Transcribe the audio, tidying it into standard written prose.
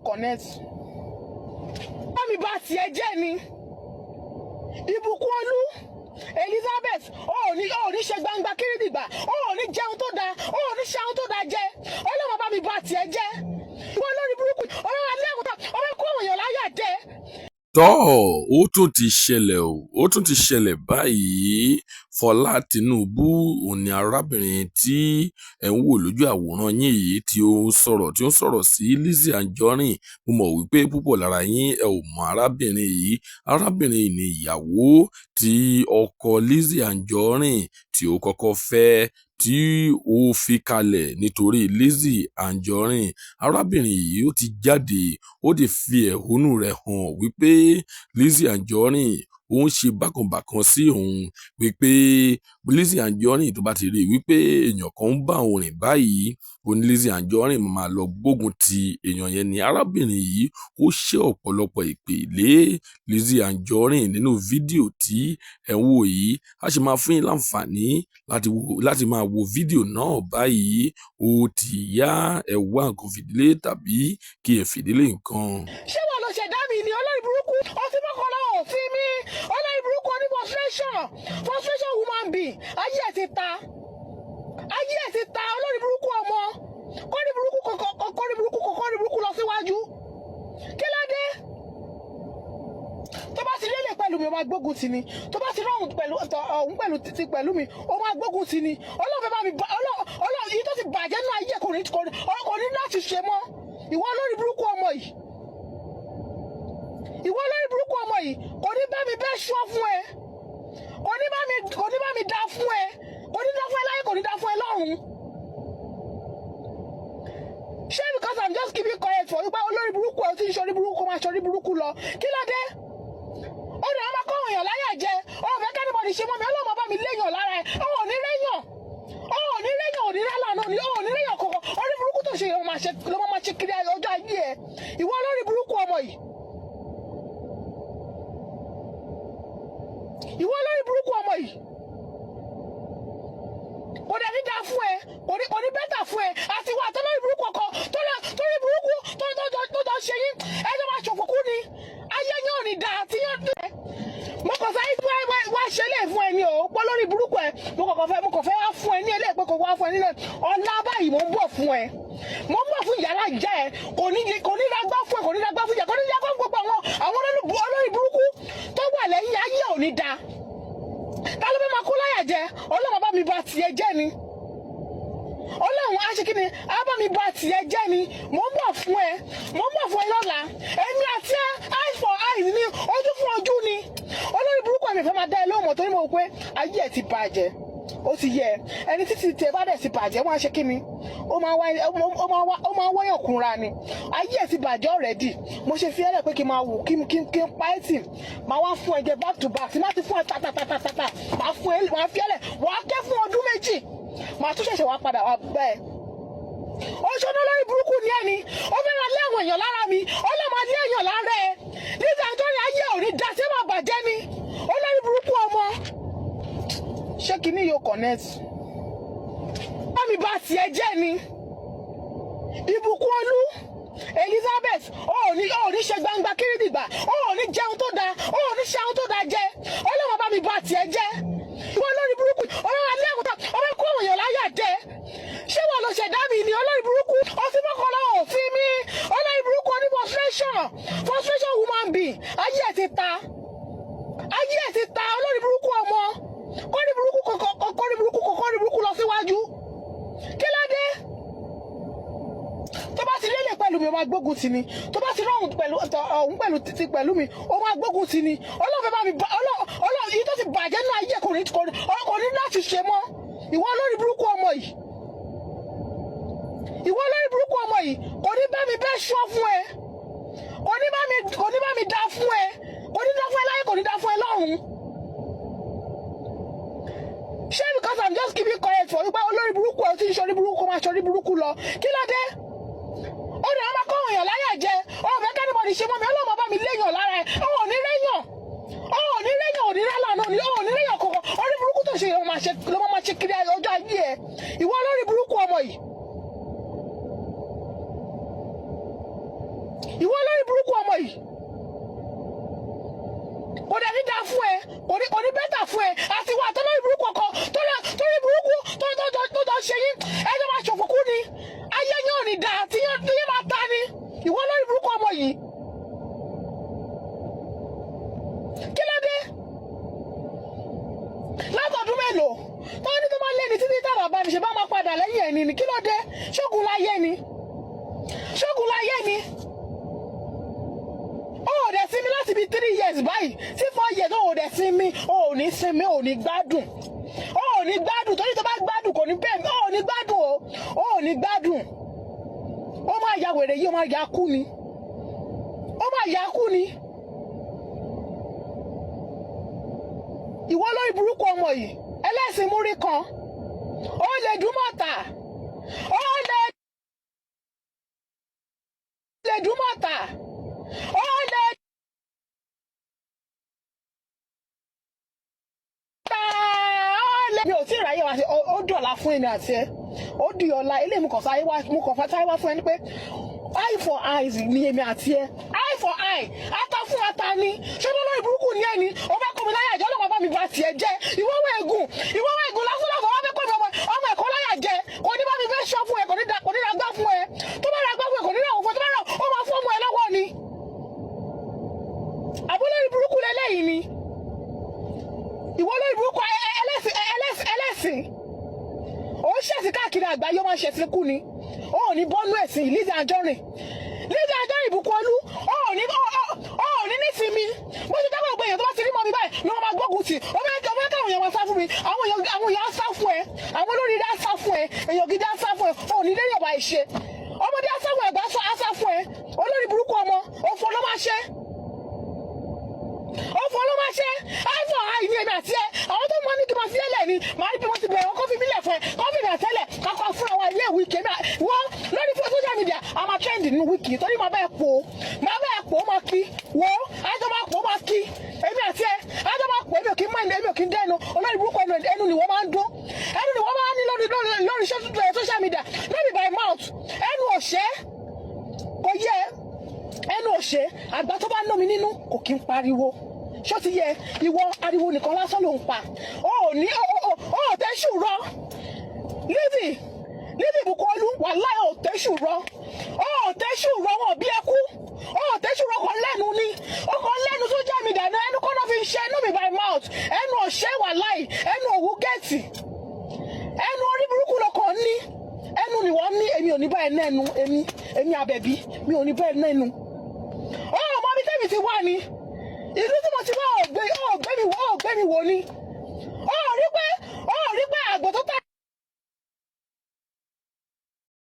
connect. Mami bá tiẹ̀ jẹ́ ni. Ìbùkún Olú, Elizabeth, ó ní ṣe gbangba kiridigba, ó ní jẹun tó dáa, ó ní ṣe àwọn tó dáa jẹ. Ọlọ́run bá mi bá tiẹ̀ jẹ́. Ìwọ lórí burúkú, ọlọ́run alẹ́ ẹ̀kúta, ọlọ́run kó àwọn èèyàn láyà jẹ. tọ́ ó tún ti ṣẹlẹ̀ ó tún ti ṣẹlẹ̀ báyìí. Fọlá Tinubu òun ni arábìnrin tí ẹ̀ ń wò lójú àwòrán yín yìí tí ó ń sọ̀rọ̀ sí Lizzy Anjorin. Mo mọ̀ wípé púpọ̀ lára yín ẹ ò mọ arábìnrin yìí. Arábìnrin yìí ni ìyàwó tí ọkọ Lizzy Anjorin tí ó kọ́kọ́ fẹ́ tí ó fi kalẹ̀ nítorí Lizzy Anjorin. Arábìnrin yìí ó ti jáde ó ti fi ẹ̀hónú rẹ̀ hàn wípé Lizzy Anjorin ó ń ṣe bákanbàkan sí òun, wípé Lizzy Anjorin tó bá ti rí wípé èèyàn kan ń bá òun rìn báyìí ó ní Lizzy Anjorin máa lọ gbógun ti èèyàn yẹn ni. Arábìnrin yìí ó ṣe ọ̀pọ̀lọpọ̀ ìpè lé Lizzy Anjorin nínú fídíò tí ẹ̀ ń wò yìí. A sì máa fún yín láǹfààní láti máa wo fídíò náà báyìí. Ó ti yá ẹ wá nǹkan fìdílé tàbí kí ẹ fìdílé nǹkan. Ṣé wọn lọ ṣẹ̀dá mi ni olórí burúkú? Ọtí mọ́kànlá òfin mi. Olórí burúkú oní frustration woman being. Ayé ẹ̀ ti ta. Olórí burúkú ọmọ. Kọ́ni burúkú lọ síwájú. Kí ló dé? Tó bá ti lélẹ̀ pẹ̀lú mi, ó máa gbógun ti ni. Tó bá ti rọrùn pẹ̀lú mi, ó máa gbógun ti ni. Ọlọ́run bá mi yìí tó ti bàjẹ́ náà ayé kò ní láti ṣe mọ́. Ìwọ olórí burúkú ọmọ yìí. Kò ní bá mi bẹ́ ṣọ́ fún ẹ. Kò ní bá mi dá fún ẹ. Kò ní dá fún ẹ láyé, kò ní dá fún ẹ lọ́run. Ṣé because I'm just keeping quiet for you pé olórí burúkú ẹ ti ń ṣorí burúkú máa ṣorí burúkú lọ? Kí ló dé? Ó ní àwọn akọ́ èèyàn láyà jẹ. Ó fẹ́ kẹ́nìbọ̀dì ṣe mọ́ mi, ọlọ́mọ bá mi léèyàn lára ẹ̀. Ó ní réyàn, ò ní rálànà, ò ní réyàn kọ̀ọ̀kan. Orí burúkú tó ṣe ló máa ṣe kiri ọjọ́ ayé ẹ̀. Ìwọ olórí burúkú ọmọ yìí. Kò dẹ̀ ní dáa fún ẹ, kò ní bẹ́tà fún ẹ, àti wà tó lórí burúkú ọkọ, tó rí burúkú tó jọ ṣe yín, ẹjọ́ máa ṣòfòkú ni, ayé yín ò ní dáa tí yín dùn ẹ́. Mo kàn fẹ́ wá ṣe lè fún ẹ ní o, pọ́ lórí burúkú ẹ, mo kàn fẹ́ wá fún ẹ ní eléyìí pé kò wá fún ẹ nílẹ̀. Ọ̀la báyìí mo ń bọ̀ fún ẹ, mo ń bọ̀ fún ìyálà ìjà ẹ, kò ní lágbá fún ẹ, kò ní lágbá fún ìjà, kò ní lágbá fún gbogbo àwọn olórí burúkú tó wà lẹ́yìn ayé ò ní dáa. Ta ló fẹ́ máa kó láyà jẹ? Ọlọ́run bá mi bá tiẹ̀ jẹ́ ni. Ọlọ́run á ṣe kí ni? Á bá mi bá tiẹ̀ jẹ́ ni. Mo ń bọ̀ fún ẹ lọ́la. Èmi àti ẹ eye for eye ni, ojú fún ojú ni. Olórí burúkú ẹ̀mí fẹ́ máa dá ẹ lóhùn mọ́ torí mo rò pé ayé ẹ̀ ti bàjẹ́. Ó ti yẹ ẹni títí tẹ bá dẹ̀ ti bàjẹ́ wọ́n á ṣe kí ni? Ó máa wáyàn kúnra ni. Ayé ẹ̀ ti bàjẹ́ already. Mo ṣe fi ẹlẹ́ pé kí n máa wò kí n pa ẹ́ tì. Màá wá fún ẹ jẹ back to back. Tí má ti fún ẹ tàtàtàtàtà. Màá fi ẹlẹ́ wà á kẹ́ fún ọdún méjì. Màá tún ṣẹ̀ṣẹ̀ wá padà wá bẹ́ẹ̀. Oṣooṣù lórí burúkú ni ẹni. Ó fẹ́ràn lé àwọn èèyàn lára mi. Ọlọ́mọ lé èèyàn lára ẹ. Lizzy Anjorin ayé ò ní dá sí máa bàjẹ́ ni. Olórí burúkú ọmọ. Ṣé kìíní yóò connect? Mami bá tiẹ̀ jẹ́ ni. Ìbùkún Olú, Elizabeth, ó ní ṣe gbangba kiridigba, ó ní jẹun tó dáa, ó ní ṣe àwọn tó dáa jẹ. Ọlọ́run bá mi bá tiẹ̀ jẹ́. Ìwọ olórí burúkú, ọlọ́run alẹ́ ẹ̀kúta, ọlọ́run kó àwọn èèyàn láyà jẹ. Ṣé wọn lọ ṣẹ̀dá mi ni olórí burúkú? Ọtí mọ́kànlá òfin mi. Olórí burúkú oní frustration woman being. Ayé ẹ̀ ti ta. Olórí burúkú ọmọ. Kọ́ni burúkú lọ síwájú. Kí ló dé? Tó bá ti lélẹ̀ pẹ̀lú mi, ó máa gbógun ti ni. Tó bá ti rọrùn pẹ̀lú mi, ó máa gbógun ti ni. Ọlọ́run bá mi yìí tó ti bàjẹ́ náà ayé kò ní láti ṣe mọ́. Ìwọ olórí burúkú ọmọ yìí. Kò ní bá mi bẹ́ ṣọ́ fún ẹ. Kò ní bá mi dá fún ẹ. Kò ní dá fún ẹ láyé, kò ní dá fún ẹ lọ́run. Ṣé because I'm just keeping quiet for you pé olórí burúkú ẹ ti ń ṣorí burúkú máa ṣorí burúkú lọ? Kí ló dé? Ó ní àwọn akọ́ èèyàn láyà jẹ. Ó fẹ́ kẹ́nìbọ̀dì ṣe mọ́ mi, ọlọ́mọ bá mi léèyàn lára ẹ̀. Ó ní réyàn, ò ní rálànà, ò ní réyàn kọ̀ọ̀kan. Orí burúkú tó ṣe ló máa ṣe kiri ọjọ́ ayé ẹ̀. Ìwọ olórí burúkú ọmọ yìí. burúkú ọmọ yìí kò dẹ̀ ní dáa fún ẹ kò ní bẹ́tà fún ẹ àti wà tó lórí burúkú ọkọ tó rí burúkú tó jọ ṣe yín ẹjọ́ máa ṣòfò kú ni ayé yín ò ní dáa tí yín máa ta ni ìwọ lórí burúkú ọmọ yìí kí ló dé látọ̀dún mélòó tó ní tó máa lé ní títí táwọn bàbá mi ṣe bá máa padà lẹ́yìn ẹni ni kí ló dé ṣógun láyé ni ó dẹ̀ sinmi láti bí 3 years báyìí tí 4 years ó dẹ̀ sinmi ó ní sinmi ó ní gbádùn torí tó bá gbádùn kò ní bẹ́ẹ̀ ó ní gbádùn ó ní gbádùn ó máa ya wèrè yìí ó máa ya kú ni ìwọ lórí burúkú ọmọ yìí ẹlẹ́sìn múrí kan ó lè dúmọ̀tà ó lè dúmọ̀tà ó lè mi ò tí ì ráyè wá sí ó dọ̀la fún èmi àti ẹ ó di ọ̀la ilé mi kàn sáyé wá mo kàn fẹ́ sáyé wá fún ẹni pé eye for eyes ni èmi àti ẹ eye for eye ata fún ata ni ṣé ló lórí burúkú ni ẹni ó bá kọ́ mi láyà jẹ́ ọlọ́mọ bá mi bá tiẹ̀ jẹ́ ìwọ́wọ́ ègún lásán lásán wọ́n fẹ́ kọ́ mi ọmọ ẹ̀kọ́ láyà jẹ́ kò ní bá mi fẹ́ ṣọ́ fún ẹ kò ní ra gbá fún ẹ tó bá ra gbá fún ẹ kò ní ra òfò tó bá ra ó máa fún ọmọ ẹ lọ́wọ́ ni àbúlórí burúkú lélẹ́yìí ni ìwọ lórí burúkú ẹlẹ́sìn ó ń ṣẹ̀sìn káàkiri àgbáyé ó máa ń ṣẹ̀sìn kú ni ó ní bọ́nú ẹ̀sìn Lizzy Anjorin Ìbùkúnolú ó ní nísìmí bó ṣe dábàá gbogbo èèyàn tó bá ti rí mọ́ mi báyìí ni wọ́n máa gbógun tì ó fẹ́ káwọn èèyàn máa sá fún mi àwọn èèyàn á sá fún ẹ àwọn olóríire á sá fún ẹ èèyàn gidi á sá fún ẹ ó ní lẹ́yìn ọ̀bà ìṣe ọmọdé á sá fún ẹ̀gbá á sá fún ẹ olórí burúkú ọmọ òfò ló máa ṣe àìsàn àìní èmi àti ẹ àwọn tó mọ ní kí n máa fi ẹlẹ ni màá rí bí wọ́n ti bẹ̀rẹ̀ kó fi mí lẹ̀ fún ẹ kó fi mi àtẹ́lẹ̀ kakọ fún àwọn ilé ìwé kèmí wọ́n lórí social media a máa trend nínú wíìkì torí màá bẹ́ẹ̀ pò máa kí wọ́n àjọ máa pò máa kí èmi àti ẹ àjọ máa pò èmi ò kí ń mọ èmi ò kí ń dẹnu olórí burúkú ẹnu ni wọ́n máa ń dún ẹnu ni wọ́n máa ń ní lórí social media maybe by mouth ẹnu ọ̀ṣẹ́ kò yẹ ẹnu ọ̀ṣẹ́ àgbà tó bá ná mi nínú kò kí ń pariwo ṣó ti yẹ ìwọ ariwo nìkan lásán ló ń pa ó tẹ́sù rọ Lizzy Ìbùkúnolú wàláhì ó tẹ́sù rọ wọn bí ẹkú ó tẹ́sù rọ kan lẹ́nu ni ó kan lẹ́nu tó já mi dànù ẹnu kọ́nà fi ṣe inú mi by mouth ẹnu ọ̀ṣẹ́ wàláhì ẹnu òwú gẹ̀ẹ́tì ẹnu orí burúkú lọkàn ní ẹnu ni wọ́n ní èmi ò ní bá ẹ nẹ́nu èmi àbẹ̀bí mi ò ní bá ẹ nẹ́nu ó mọ bí tẹ́mi ti wá ni ìlú tí mo ti wá ọ̀gbẹ́ mi wò ni ó rí pé